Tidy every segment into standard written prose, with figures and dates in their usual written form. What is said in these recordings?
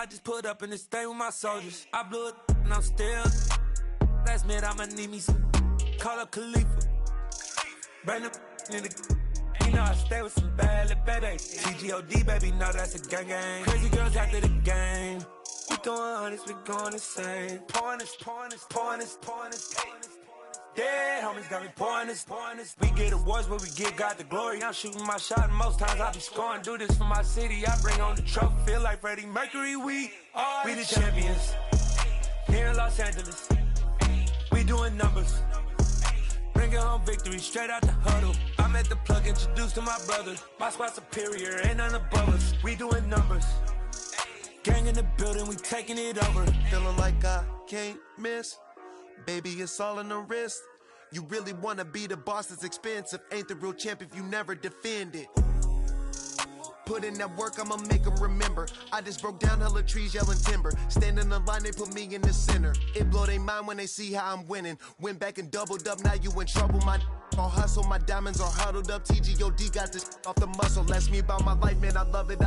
I just put up in this thing with my soldiers. I blew it and I'm still. Last minute I'ma need me some. Call up Khalifa. Bring them in the. You know I stay with some bad little baby. TGOD baby, know that's a gang gang. Crazy girls after the game. We throwing hundreds, we going insane. Pouring this. Dead homies got me pouring this. We get awards, but we get God the glory. I'm shooting my shot, and most times I be scoring. Do this for my city, I bring on the trophy. Feel like Freddie Mercury, we the champions. Here in Los Angeles, we doing numbers. Bringing home victory, straight out the huddle. I'm at the plug, introduced to my brother. My squad superior, ain't none above us. We doing numbers. Gang in the building, we taking it over. Feeling like I can't miss. Baby, it's all in the wrist. You really wanna be the boss, it's expensive. Ain't the real champ if you never defend it. Put in that work, I'ma make them remember. I just broke down hella trees, yelling timber. Standing in the line, they put me in the center. It blow their mind when they see how I'm winning. Went back and doubled up, now you in trouble. My all hustle, my diamonds are huddled up. TGOD got this off the muscle. Ask me about my life, man, I love it.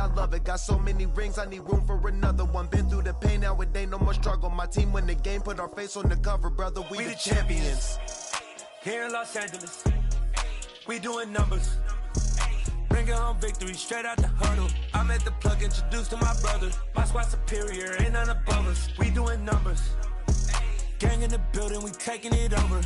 Got so many rings, I need room for another one. Been through the pain, now it ain't no more struggle. My team win the game, put our face on the cover, brother. We the champions. Here in Los Angeles, we doing numbers. Bringing home victory, straight out the huddle. I'm at the plug, introduced to my brother. My squad superior, ain't none above us. We doing numbers. Gang in the building, we taking it over.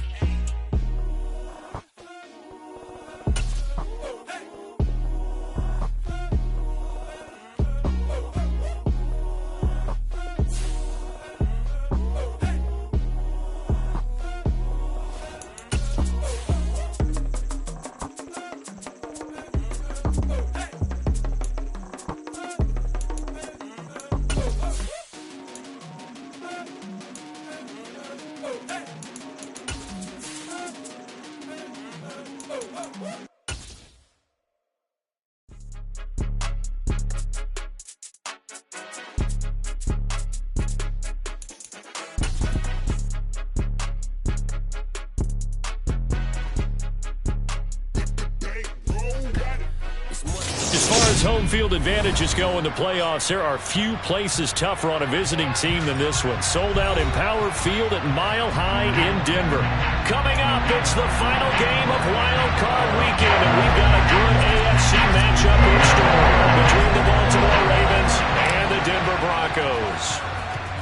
Home field advantages go in the playoffs. There are few places tougher on a visiting team than this one. Sold out Empower Field at Mile High in Denver. Coming up, it's the final game of Wild Card Weekend, and we've got a good AFC matchup in store between the Baltimore Ravens and the Denver Broncos.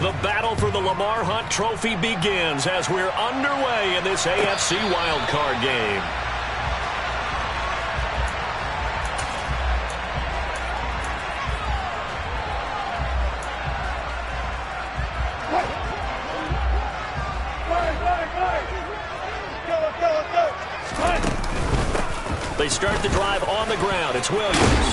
The battle for the Lamar Hunt Trophy begins as we're underway in this AFC Wild Card game. They start the drive on the ground. It's Williams.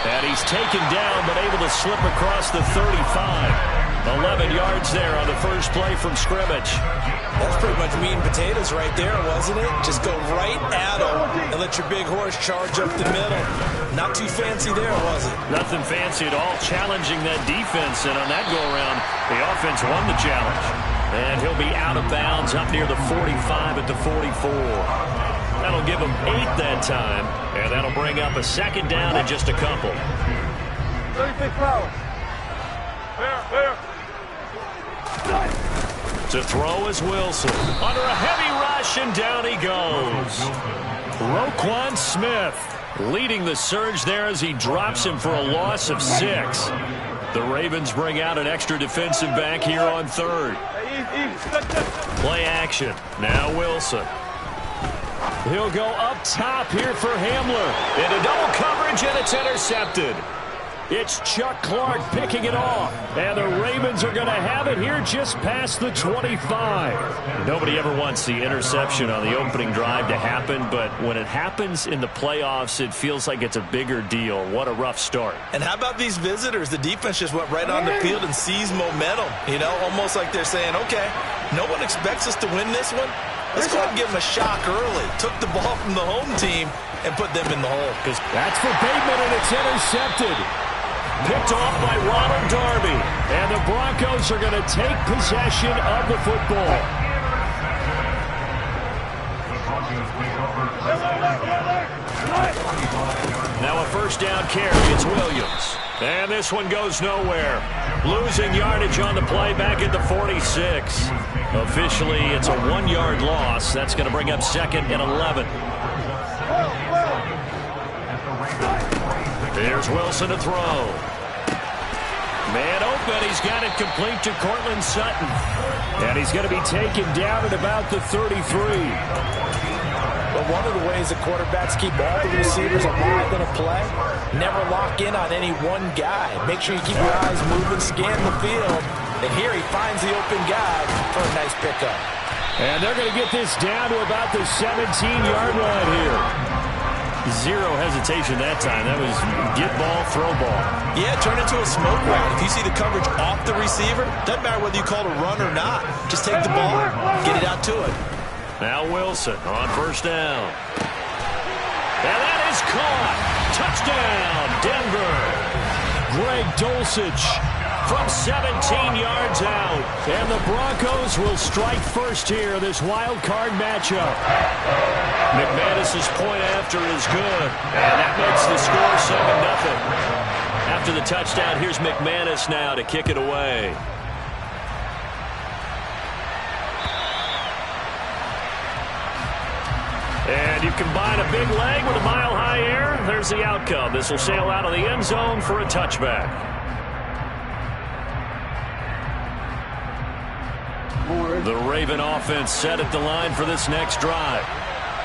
And he's taken down, but able to slip across the 35. 11 yards there on the first play from scrimmage. That's pretty much meat and potatoes right there, wasn't it? Just go right at him and let your big horse charge up the middle. Not too fancy there, was it? Nothing fancy at all. Challenging that defense, and on that go-around, the offense won the challenge. And he'll be out of bounds up near the 45 at the 44. That'll give him 8 that time, and that'll bring up a second down in just a couple. 36 flowers. There. To throw is Wilson. Under a heavy rush, and down he goes. Roquan Smith leading the surge there as he drops him for a loss of 6. The Ravens bring out an extra defensive back here on third. Play action. Now Wilson. He'll go up top here for Hamler. Into double coverage, and it's intercepted. It's Chuck Clark picking it off. And the Ravens are going to have it here just past the 25. Nobody ever wants the interception on the opening drive to happen, but when it happens in the playoffs, it feels like it's a bigger deal. What a rough start. And how about these visitors? The defense just went right on the field and seized momentum. You know, almost like they're saying, okay, no one expects us to win this one. Let's go ahead and give them a shock early. Took the ball from the home team and put them in the hole. That's for Bateman, and it's intercepted. Picked off by Ronald Darby. And the Broncos are going to take possession of the football. Now a first down carry. It's Williams. And this one goes nowhere. Losing yardage on the play back at the 46. Officially, it's a 1-yard loss. That's going to bring up 2nd and 11. Here's Wilson to throw. Man open. He's got it complete to Cortland Sutton. And he's going to be taken down at about the 33. But one of the ways that quarterbacks keep all the receivers alive in a play, never lock in on any one guy. Make sure you keep your eyes moving, scan the field. And here he finds the open guy for a nice pickup. And they're going to get this down to about the 17-yard line here. Zero hesitation that time. That was get ball, throw ball. Yeah, turn into a smoke route. If you see the coverage off the receiver, doesn't matter whether you call it a run or not. Just take the ball, get it out to it. Now Wilson on 1st down. And that is caught. Touchdown, Denver. Greg Dulcich from 17 yards out. And the Broncos will strike first here, this wild card matchup. McManus's point after is good. And that makes the score 7-0. After the touchdown, here's McManus now to kick it away. And you combine a big leg with a mile-high air, there's the outcome. This will sail out of the end zone for a touchback. The Raven offense set at the line for this next drive.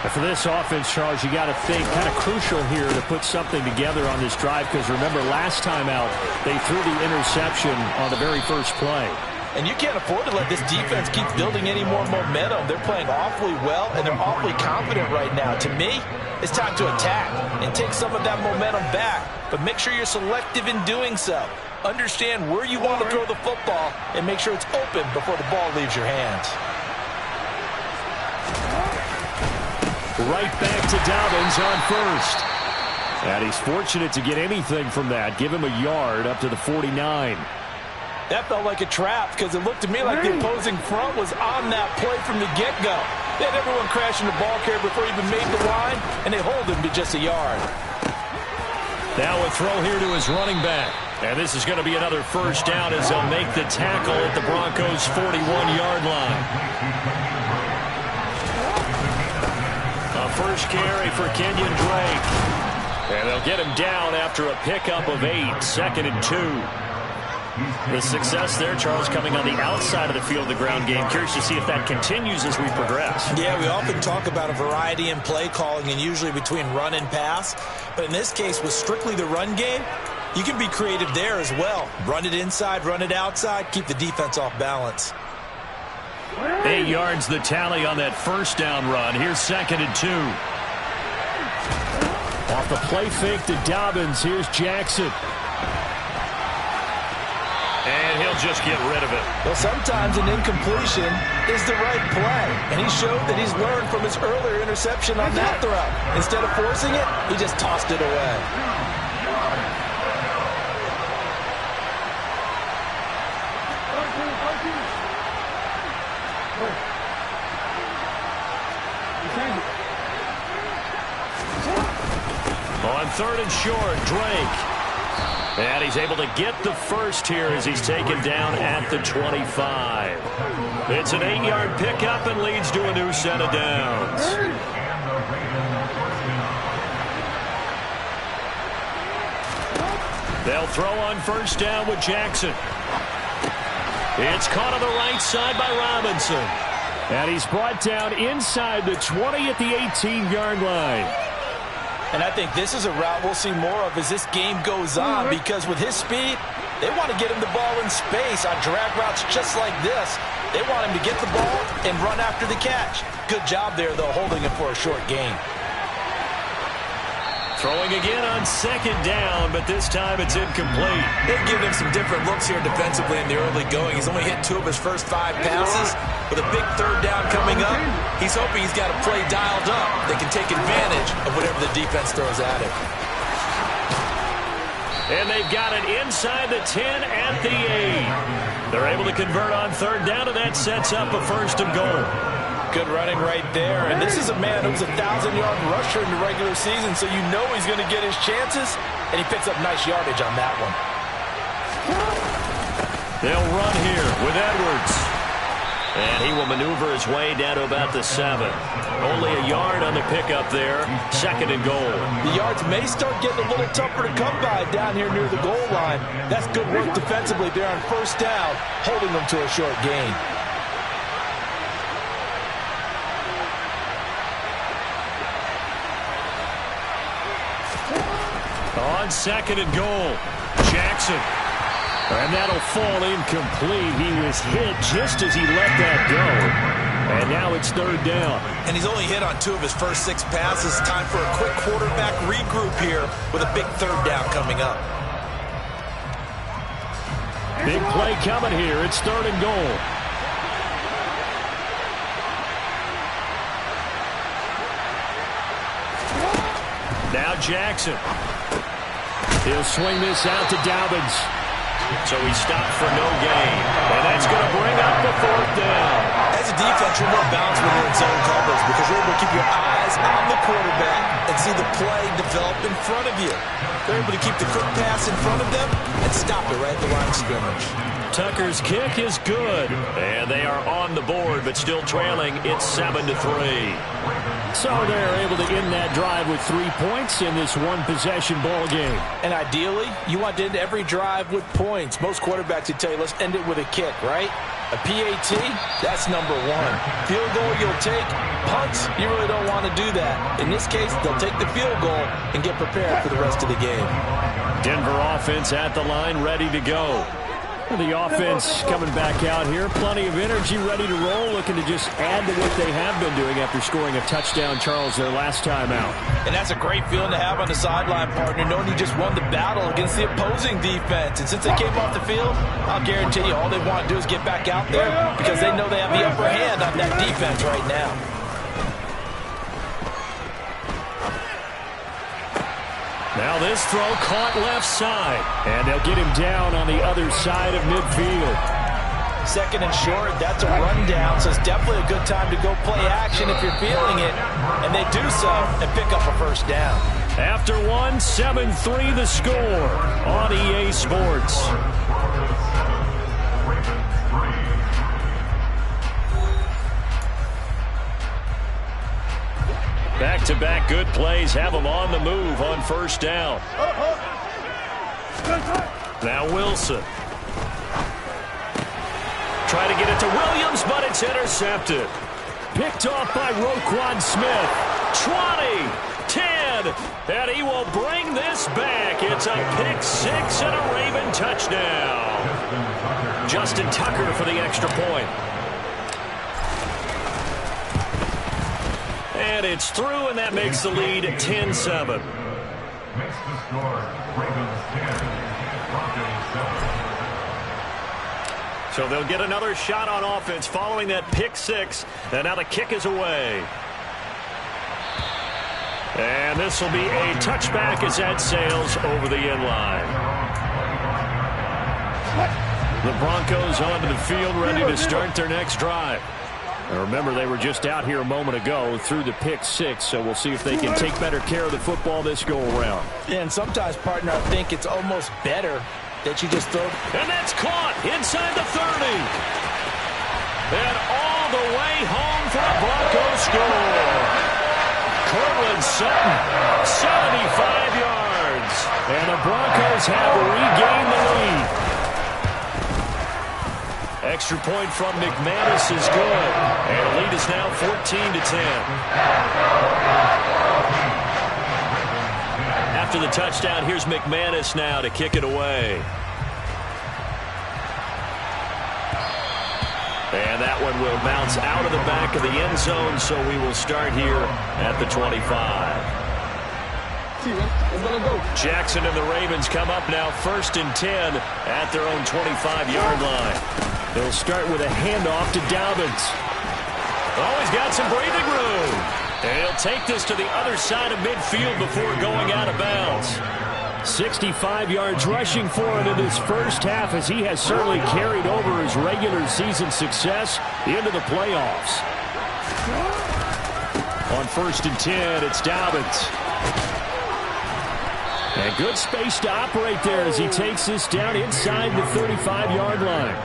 And for this offense, Charles, you got to think kind of crucial here to put something together on this drive, because remember last time out they threw the interception on the very first play. And you can't afford to let this defense keep building any more momentum. They're playing awfully well, and they're awfully confident right now. To me, it's time to attack and take some of that momentum back. But make sure you're selective in doing so. Understand where you want to throw the football and make sure it's open before the ball leaves your hands. Right back to Dobbins on 1st. And he's fortunate to get anything from that. Give him a yard up to the 49. That felt like a trap because it looked to me like the opposing front was on that play from the get-go. They had everyone crashing the ball carrier before he even made the line, and they hold him to just a yard. Now a throw here to his running back. And this is going to be another 1st down as they'll make the tackle at the Broncos' 41-yard line. A first carry for Kenyon Drake. And they'll get him down after a pickup of 8, 2nd and 2. The success there, Charles, coming on the outside of the field, the ground game. Curious to see if that continues as we progress. Yeah, we often talk about a variety in play calling and usually between run and pass. But in this case, with strictly the run game, you can be creative there as well. Run it inside, run it outside, keep the defense off balance. 8 yards the tally on that 1st down run. Here's 2nd and 2. Off the play fake to Dobbins, here's Jackson. And he'll just get rid of it. Well, sometimes an incompletion is the right play. And he showed that he's learned from his earlier interception on that throw. Instead of forcing it, he just tossed it away. On 3rd and short, Drake. And he's able to get the first here as he's taken down at the 25. It's an 8-yard pickup and leads to a new set of downs. They'll throw on 1st down with Jackson. It's caught on the right side by Robinson. And he's brought down inside the 20 at the 18-yard line. And I think this is a route we'll see more of as this game goes on, because with his speed, they want to get him the ball in space on drag routes just like this. They want him to get the ball and run after the catch. Good job there, though, holding him for a short gain. Throwing again on 2nd down, but this time it's incomplete. They've given him some different looks here defensively in the early going. He's only hit 2 of his first 5 passes. With a big 3rd down coming up, he's hoping he's got a play dialed up that can take advantage of whatever the defense throws at him. And they've got it inside the 10 at the 8. They're able to convert on 3rd down, and that sets up a 1st and goal. Good running right there. And this is a man who was a 1,000-yard rusher in the regular season, so you know he's going to get his chances. and he picks up nice yardage on that one. They'll run here with Edwards. And he will maneuver his way down to about the 7. Only a yard on the pickup there. 2nd and goal. The yards may start getting a little tougher to come by down here near the goal line. That's good work defensively there on 1st down, holding them to a short gain. On 2nd and goal, Jackson. And that'll fall incomplete. He was hit just as he let that go. And now it's 3rd down. And he's only hit on 2 of his first 6 passes. Time for a quick quarterback regroup here with a big 3rd down coming up. Big play coming here. It's 3rd and goal. Now Jackson. He'll swing this out to Dobbins. So he stopped for no gain. And that's going to bring up the 4th down. As a defense, you're more balanced when you're in zone coverage because you're able to keep your eyes on the quarterback and see the play develop in front of you. They're able to keep the quick pass in front of them and stop it right at the line of scrimmage. Tucker's kick is good. And they are on the board, but still trailing. It's 7-3. So they're able to end that drive with 3 points in this one-possession ball game. And ideally, you want to end every drive with points. Most quarterbacks would tell you, let's end it with a kick, right? A PAT, that's number 1. Field goal you'll take. Punts, you really don't want to do that. In this case, they'll take the field goal and get prepared for the rest of the game. Denver offense at the line, ready to go. The offense coming back out here. Plenty of energy, ready to roll, looking to just add to what they have been doing after scoring a touchdown, Charles, their last time out. And that's a great feeling to have on the sideline, partner, knowing you just won the battle against the opposing defense. And since they came off the field, I'll guarantee you all they want to do is get back out there because they know they have the upper hand on that defense right now. Now this throw caught left side, and they'll get him down on the other side of midfield. 2nd and short, that's a rundown, so it's definitely a good time to go play action if you're feeling it. And they do so and pick up a 1st down. After 1, 7-3 the score on EA Sports. Back-to-back good plays have them on the move on 1st down. Now Wilson. Try to get it to Williams, but it's intercepted. Picked off by Roquan Smith. 20, 10, and he will bring this back. It's a pick 6 and a Raven touchdown. Justin Tucker for the extra point. And it's through, and that makes the lead 10-7. So they'll get another shot on offense following that pick 6. And now the kick is away. And this will be a touchback as that sails over the end line. The Broncos onto the field, ready to start their next drive. And remember, they were just out here a moment ago through the pick 6, so we'll see if they can take better care of the football this go-around. Yeah, and sometimes, partner, I think it's almost better that you just throw. And that's caught inside the 30. And all the way home for a Broncos score. Cortland Sutton, 75 yards. And the Broncos have regained the lead. Extra point from McManus is good. And the lead is now 14-10. After the touchdown, here's McManus now to kick it away. And that one will bounce out of the back of the end zone, so we will start here at the 25. Jackson and the Ravens come up now 1st and 10 at their own 25-yard line. They'll start with a handoff to Dobbins. Oh, he's got some breathing room. And he'll take this to the other side of midfield before going out of bounds. 65 yards rushing for him in this first half, as he has certainly carried over his regular season success into the playoffs. On 1st and 10, it's Dobbins. And good space to operate there as he takes this down inside the 35-yard line.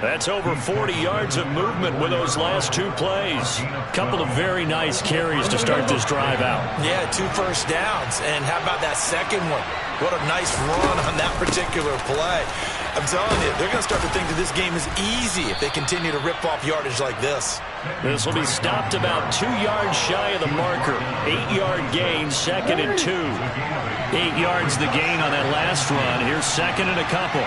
That's over 40 yards of movement with those last two plays. Couple of very nice carries to start this drive out. Yeah, 2 first downs. And how about that second one? What a nice run on that particular play. I'm telling you, they're going to start to think that this game is easy if they continue to rip off yardage like this. This will be stopped about 2 yards shy of the marker. 8-yard gain, 2nd and 2. 8 yards the gain on that last run. Here's 2nd and a couple.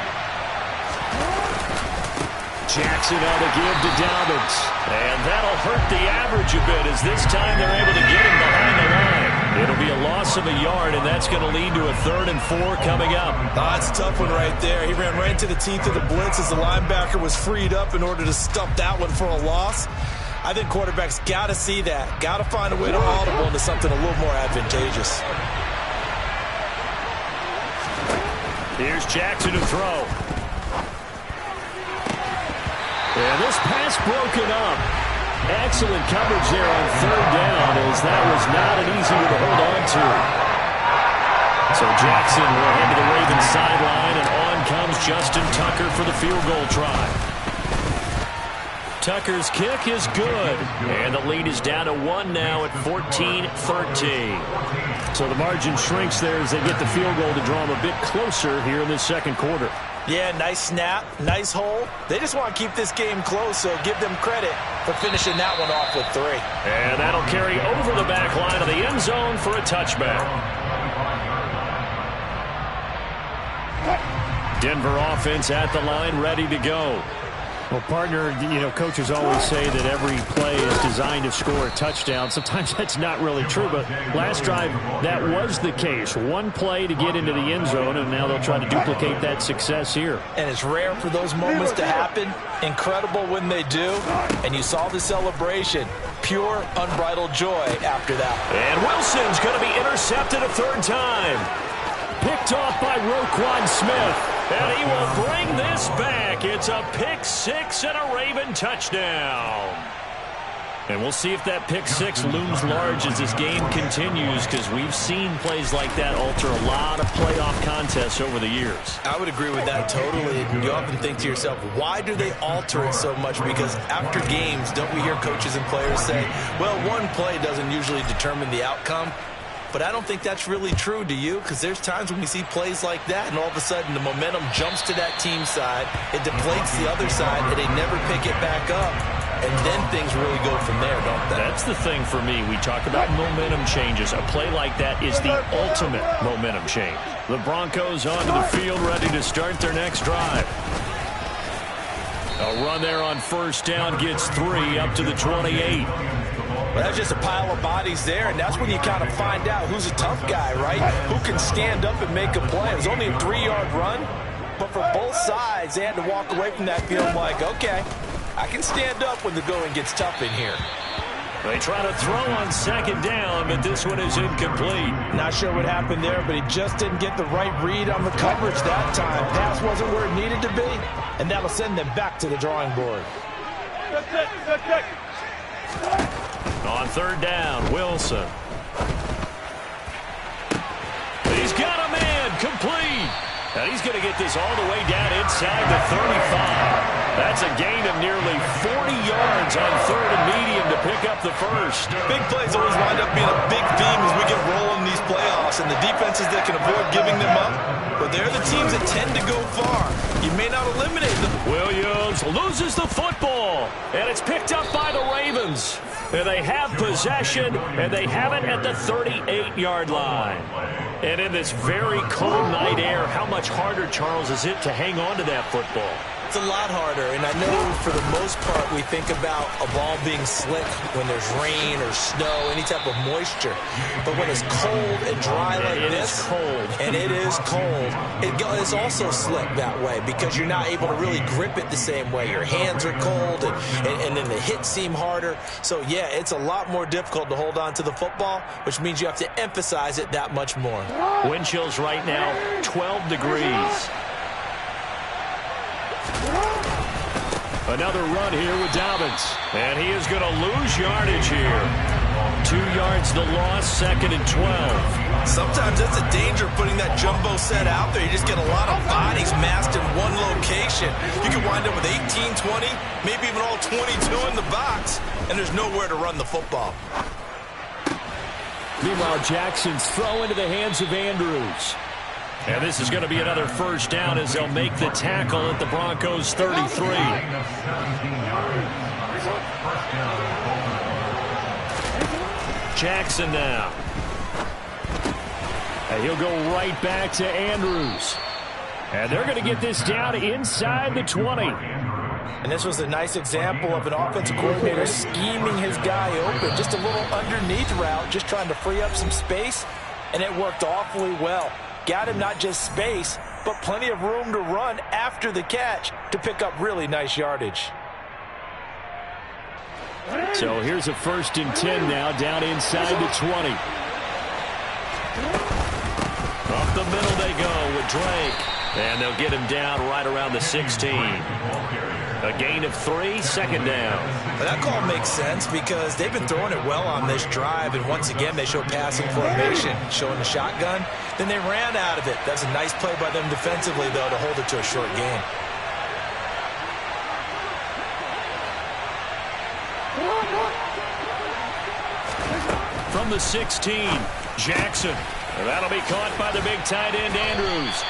Jackson on the give to Dobbins. And that'll hurt the average a bit as this time they're able to get him behind the line. It'll be a loss of a yard, and that's going to lead to a 3rd and 4 coming up. Oh, that's a tough one right there. He ran right into the teeth of the blitz as the linebacker was freed up in order to stuff that one for a loss. I think quarterbacks got to see that. Got to find a way to audible into something a little more advantageous. Here's Jackson to throw. And this pass broken up. Excellent coverage there on 3rd down as that was not an easy one to hold on to. So Jackson will head to the Ravens sideline, and on comes Justin Tucker for the field goal try. Tucker's kick is good, and the lead is down to 1 now at 14-13. So the margin shrinks there as they get the field goal to draw them a bit closer here in this second quarter. Yeah, nice snap, nice hole. They just want to keep this game close, so give them credit for finishing that one off with 3. And that'll carry over the back line of the end zone for a touchback. Denver offense at the line, ready to go. Well, partner, coaches always say that every play is designed to score a touchdown. Sometimes that's not really true, but last drive, that was the case. One play to get into the end zone, and now they'll try to duplicate that success here. And it's rare for those moments to happen. Incredible when they do. And you saw the celebration. Pure, unbridled joy after that. And Wilson's going to be intercepted a 3rd time. Picked off by Roquan Smith. And he will bring this back. It's a pick 6 and a Raven touchdown. And we'll see if that pick 6 looms large as this game continues, because we've seen plays like that alter a lot of playoff contests over the years. I would agree with that totally. You often think to yourself, why do they alter it so much? Because after games, don't we hear coaches and players say, well, one play doesn't usually determine the outcome. But I don't think that's really true, do you? Because there's times when we see plays like that, and all of a sudden the momentum jumps to that team side, it deflates the other side, and they never pick it back up. And then things really go from there, don't they? That's the thing for me. We talk about momentum changes. A play like that is the ultimate momentum change. The Broncos onto the field, ready to start their next drive. A run there on 1st down gets 3 up to the 28. Well, that's just a pile of bodies there, and that's when you kind of find out who's a tough guy, right? Who can stand up and make a play. It was only a 3-yard run, but for both sides, they had to walk away from that field like, okay, I can stand up when the going gets tough in here. They try to throw on 2nd down, but this one is incomplete. Not sure what happened there, but he just didn't get the right read on the coverage that time. Pass wasn't where it needed to be, and that'll send them back to the drawing board. On 3rd down, Wilson. He's got a man, complete. And he's going to get this all the way down inside the 35. That's a gain of nearly 40 yards on 3rd and medium to pick up the 1st. Big plays always wind up being a big theme as we get rolling in these playoffs, and the defenses that can avoid giving them up, but they're the teams that tend to go far. You may not eliminate them. Williams loses the football, and it's picked up by the Ravens. And they have possession, and they have it at the 38-yard line. And in this very cold night air, how much harder, Charles, is it to hang on to that football? It's a lot harder, and I know for the most part we think about a ball being slick when there's rain or snow, any type of moisture. But when it's cold and dry like this, it is cold. And it is cold, it's also slick that way because you're not able to really grip it the same way. Your hands are cold, and then the hits seem harder. So, yeah, it's a lot more difficult to hold on to the football, which means you have to emphasize it that much more. Wind chills right now, 12 degrees. Another run here with Dobbins. And he is going to lose yardage here. 2 yards the loss, 2nd and 12. Sometimes that's the danger of putting that jumbo set out there. You just get a lot of bodies massed in one location. You can wind up with 18, 20, maybe even all 22 in the box, and there's nowhere to run the football. Meanwhile, Jackson's throw into the hands of Andrews. And this is going to be another first down as they'll make the tackle at the Broncos 33. Jackson now. And he'll go right back to Andrews. And they're going to get this down inside the 20. And this was a nice example of an offensive coordinator scheming his guy open. Just a little underneath route, just trying to free up some space, and it worked awfully well. Got him not just space, but plenty of room to run after the catch to pick up really nice yardage. So here's a 1st and 10 now, down inside the 20. Up the middle they go with Drake. And they'll get him down right around the 16. A gain of 3, 2nd down. Well, that call makes sense because they've been throwing it well on this drive, and once again they show passing formation, showing the shotgun. Then they ran out of it. That's a nice play by them defensively, though, to hold it to a short gain. From the 16, Jackson. And that'll be caught by the big tight end, Andrews.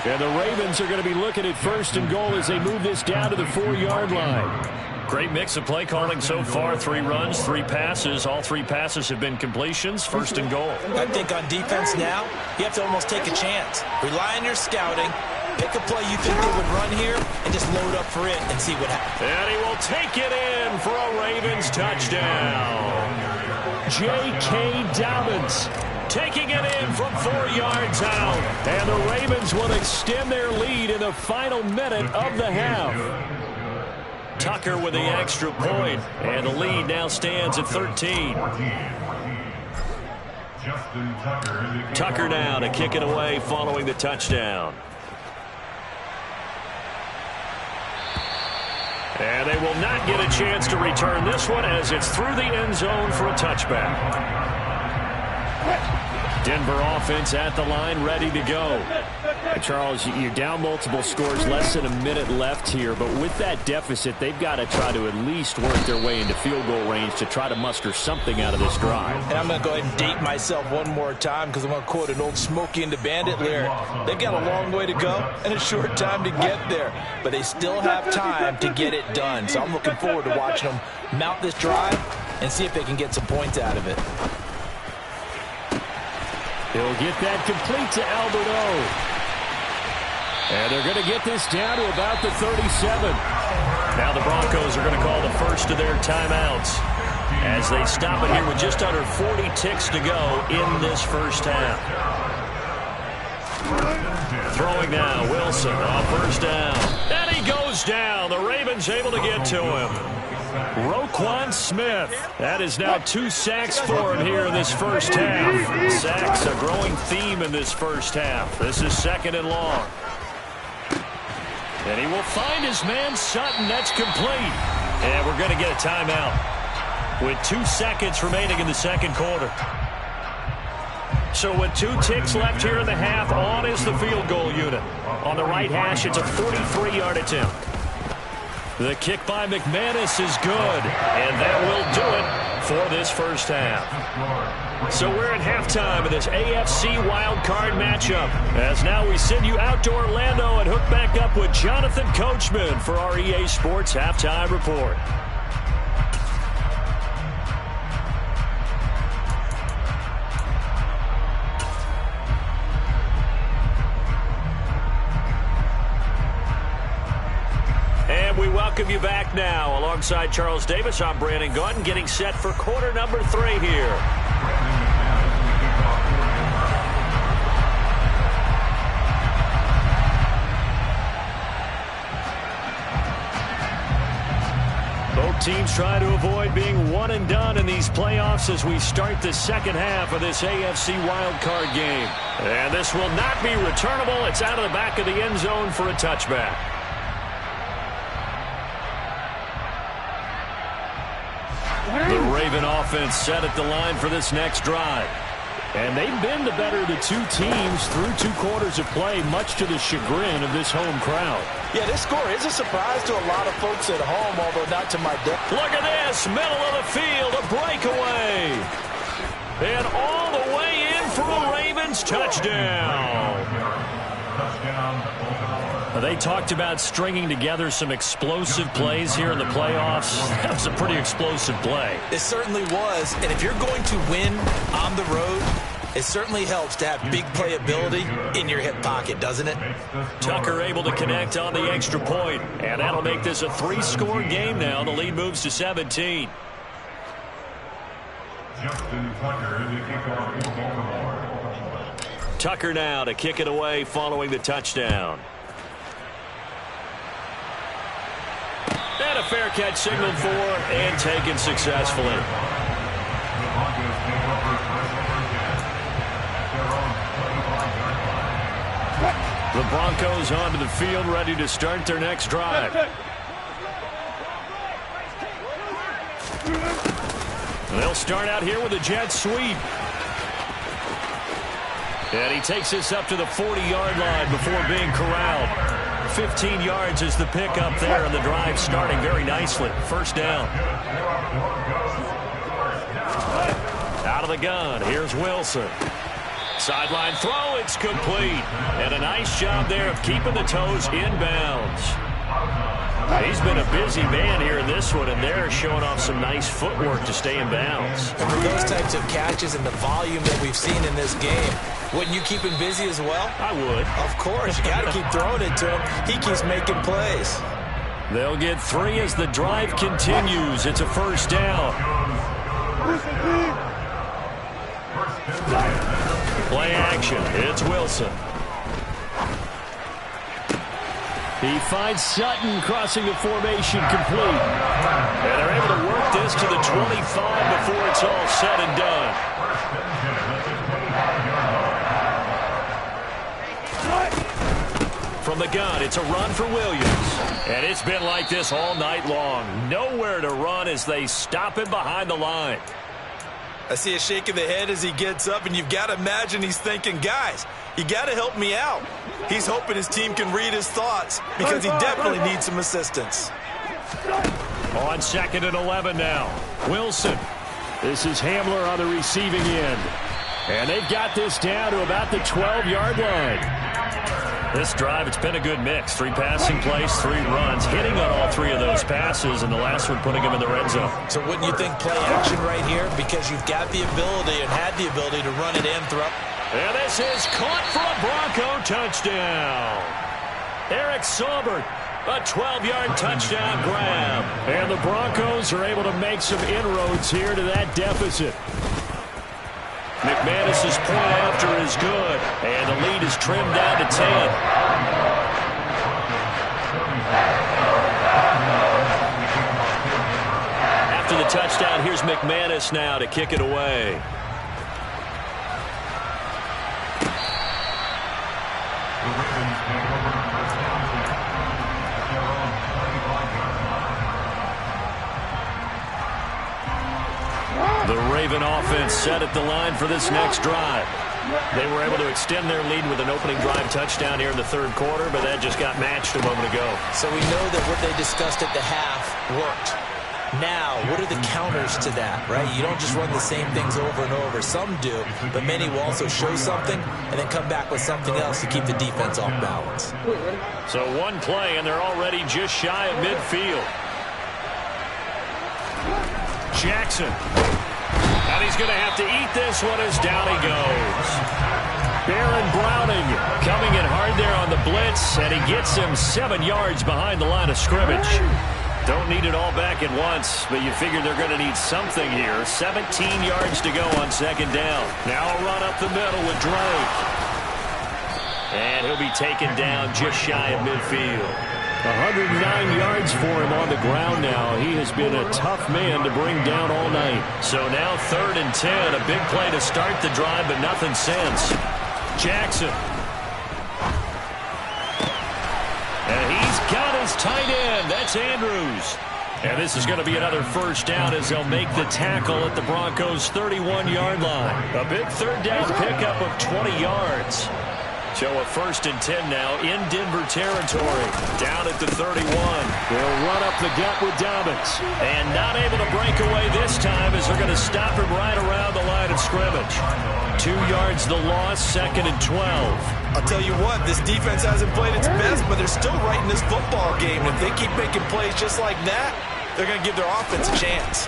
And the Ravens are going to be looking at 1st and goal as they move this down to the 4-yard line. Great mix of play calling so far. 3 runs, 3 passes. All 3 passes have been completions. 1st and goal. I think on defense now, you have to almost take a chance. Rely on your scouting. Pick a play you think they would run here and just load up for it and see what happens. And he will take it in for a Ravens touchdown. J.K. Dobbins taking it in from 4 yards out. And the Ravens will extend their lead in the final minute of the half. Tucker with the extra point, and the lead now stands at 13. Tucker now to kick it away following the touchdown. And they will not get a chance to return this one as it's through the end zone for a touchback. Denver offense at the line, ready to go. Charles, you're down multiple scores, less than a minute left here, but with that deficit, they've got to try to at least work their way into field goal range to try to muster something out of this drive. And I'm going to go ahead and date myself one more time because I'm going to quote an old Smokey and the Bandit lyric. They've got a long way to go and a short time to get there, but they still have time to get it done. So I'm looking forward to watching them mount this drive and see if they can get some points out of it. He'll get that complete to Alberto. And they're going to get this down to about the 37. Now the Broncos are going to call the first of their timeouts as they stop it here with just under 40 ticks to go in this first half. Throwing now, Wilson on 1st down. And he goes down. The Ravens able to get to him. Roquan Smith. That is now 2 sacks for him here in this first half. Sacks, a growing theme in this first half. This is 2nd and long. And he will find his man Sutton. That's complete. And we're going to get a timeout with 2 seconds remaining in the 2nd quarter. So with 2 ticks left here in the half, on is the field goal unit. On the right hash, it's a 43-yard attempt. The kick by McManus is good, and that will do it for this first half. So we're at halftime of this AFC wildcard matchup, as now we send you out to Orlando and hook back up with Jonathan Coachman for our EA Sports Halftime Report. We welcome you back now. Alongside Charles Davis, I'm Brandon Gaudin, getting set for quarter number 3 here. Both teams try to avoid being one and done in these playoffs as we start the second half of this AFC wildcard game. And this will not be returnable. It's out of the back of the end zone for a touchback. The Raven offense set at the line for this next drive. And they've been the better of the two teams through 2 quarters of play, much to the chagrin of this home crowd. Yeah, this score is a surprise to a lot of folks at home, although not to my depth. Look at this, middle of the field, a breakaway. And all the way in for a Ravens touchdown. They talked about stringing together some explosive plays here in the playoffs. That was a pretty explosive play. It certainly was, and if you're going to win on the road, it certainly helps to have big playability in your hip pocket, doesn't it? Tucker able to connect on the extra point, and that'll make this a 3-score game now. The lead moves to 17. Tucker now to kick it away following the touchdown. And a fair catch signaled for and taken successfully. The Broncos onto the field, ready to start their next drive. They'll start out here with a jet sweep. And he takes this up to the 40-yard line before being corralled. 15 yards is the pickup there, and the drive starting very nicely. First down. Out of the gun, here's Wilson. Sideline throw, it's complete. And a nice job there of keeping the toes inbounds. He's been a busy man here in this one, and they're showing off some nice footwork to stay in bounds. And for those types of catches and the volume that we've seen in this game, wouldn't you keep him busy as well? I would. Of course. You got to keep throwing it to him. He keeps making plays. They'll get 3 as the drive continues. It's a first down. Play action. It's Wilson. He finds Sutton crossing the formation complete. And they're able to work this to the 25 before it's all said and done. From the gun, it's a run for Williams. And it's been like this all night long. Nowhere to run as they stop him behind the line. I see a shake of the head as he gets up, and you've got to imagine he's thinking, guys, you got to help me out. He's hoping his team can read his thoughts because he definitely needs some assistance. On 2nd and 11 now. Wilson. This is Hamler on the receiving end. And they've got this down to about the 12-yard line. This drive, it's been a good mix. 3 passing plays, 3 runs, hitting on all 3 of those passes, and the last one putting him in the red zone. So wouldn't you think play action right here? Because you've got the ability and had the ability to run it in throughout. And this is caught for a Bronco touchdown. Eric Saubert, a 12-yard touchdown grab. And the Broncos are able to make some inroads here to that deficit. McManus's point after is good, and the lead is trimmed down to 10. After the touchdown, here's McManus now to kick it away. The Raven offense set at the line for this next drive. They were able to extend their lead with an opening drive touchdown here in the 3rd quarter, but that just got matched a moment ago. So we know that what they discussed at the half worked. Now, what are the counters to that, right? You don't just run the same things over and over. Some do, but many will also show something and then come back with something else to keep the defense off balance. So 1 play, and they're already just shy of midfield. Jackson. And he's going to have to eat this one as down he goes. Baron Browning coming in hard there on the blitz, and he gets him 7 yards behind the line of scrimmage. Don't need it all back at once, but you figure they're going to need something here. 17 yards to go on 2nd down. Now a run up the middle with Drake. And he'll be taken down just shy of midfield. 109 yards for him on the ground now. He has been a tough man to bring down all night. So now 3rd and 10. A big play to start the drive, but nothing since. Jackson. And he's got his tight end. That's Andrews. And this is going to be another first down as they'll make the tackle at the Broncos' 31-yard line. A big third down pickup of 20 yards. So a 1st and 10 now in Denver territory. Down at the 31. They'll run up the gut with Dobbins. And not able to break away this time as they're going to stop him right around the line of scrimmage. 2 yards the loss, 2nd and 12. I'll tell you what, this defense hasn't played its best, but they're still right in this football game. If they keep making plays just like that, they're going to give their offense a chance.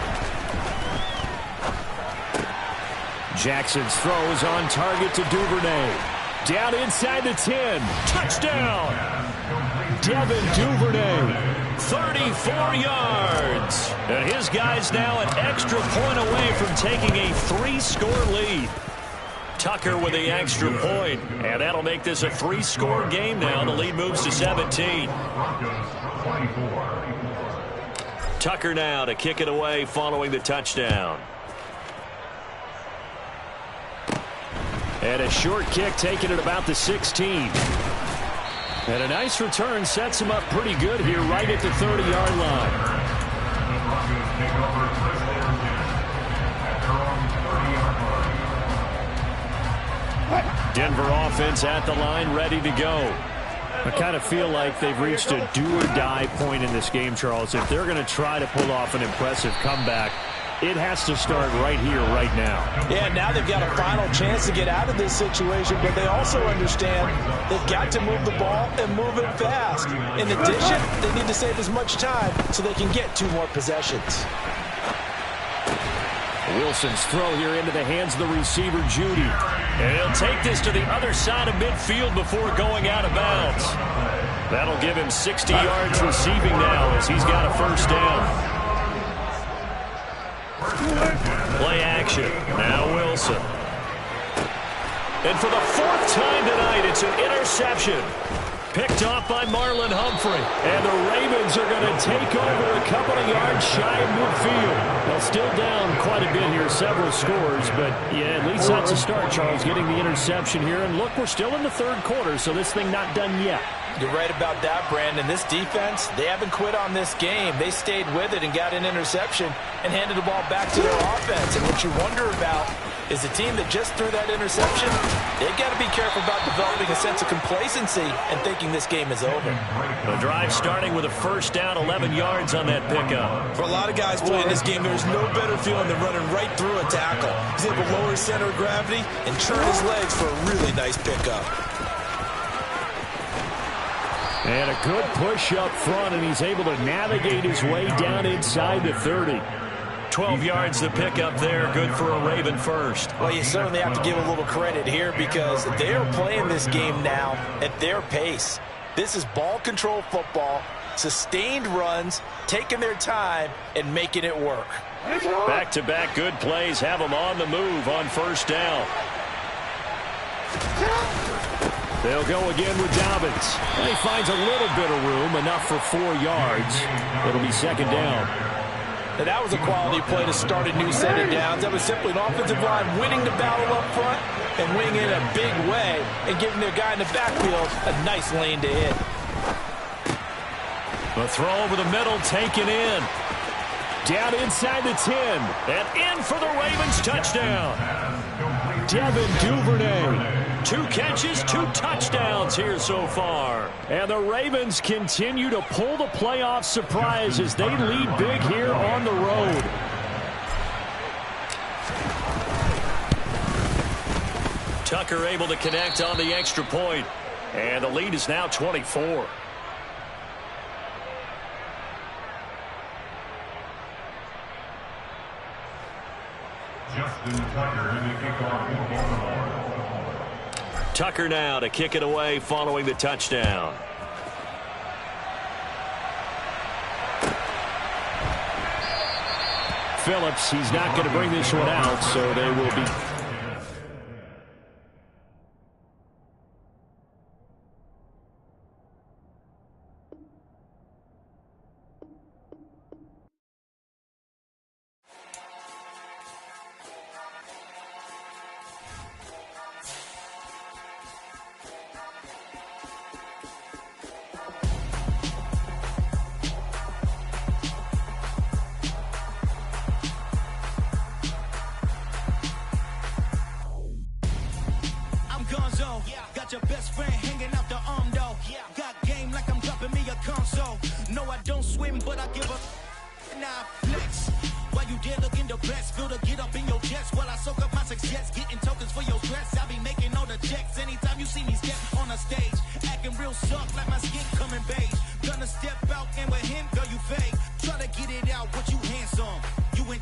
Jackson's throw is on target to Duvernay. Down inside the 10. Touchdown. Devin Duvernay. 34 yards. And his guys now an extra point away from taking a 3-score lead. Tucker with the extra point. And that'll make this a 3-score game now. The lead moves to 17. Tucker now to kick it away following the touchdown. And a short kick taken at about the 16. And a nice return sets him up pretty good here right at the 30-yard line. Denver offense at the line, ready to go. I kind of feel like they've reached a do-or-die point in this game, Charles. If they're going to try to pull off an impressive comeback, it has to start right here, right now. Yeah, now they've got a final chance to get out of this situation, but they also understand they've got to move the ball and move it fast. In addition, they need to save as much time so they can get 2 more possessions. Wilson's throw here into the hands of the receiver, Judy. And he'll take this to the other side of midfield before going out of bounds. That'll give him 60 yards receiving now as he's got a first down. Play action. Now Wilson. And for the 4th time tonight, it's an interception. Picked off by Marlon Humphrey. And the Ravens are going to take over a couple of yards shy of midfield. They'll still down quite a bit here, several scores. But, yeah, at least that's a start, Charles, getting the interception here. And, look, we're still in the 3rd quarter, so this thing not done yet. You're right about that, Brandon. This defense, they haven't quit on this game. They stayed with it and got an interception and handed the ball back to their offense. And what you wonder about is the team that just threw that interception, they've got to be careful about developing a sense of complacency and thinking this game is over. The drive starting with a first down, 11 yards on that pickup. For a lot of guys playing this game, there's no better feeling than running right through a tackle. He's able to lower his center of gravity and turn his legs for a really nice pickup. And a good push up front, and he's able to navigate his way down inside the 30. 12 yards to pick up there, good for a Raven first. Well, you certainly have to give a little credit here because they are playing this game now at their pace. This is ball control football, sustained runs, taking their time, and making it work. Back-to-back good plays have them on the move on first down. They'll go again with Dobbins. And he finds a little bit of room, enough for 4 yards. It'll be 2nd down. And that was a quality play to start a new set of downs. That was simply an offensive line winning the battle up front and winning in a big way and giving their guy in the backfield a nice lane to hit. The throw over the middle taken in. Down inside the 10. And in for the Ravens touchdown. Devin Duvernay. 2 catches, 2 touchdowns here so far. And the Ravens continue to pull the playoff surprise as they lead big here on the road. Tucker able to connect on the extra point. And the lead is now 24. Tucker now to kick it away following the touchdown. Phillips, he's not going to bring this one out, so they will be... win, but I give up. Nah, flex. While you there looking the best, feel the get up in your chest. While I soak up my success, getting tokens for your stress. I be making all the checks anytime you see me step on a stage. Acting real soft like my skin coming beige. Gonna step out and with him, girl, you fake. Try to get it out, but you handsome. You in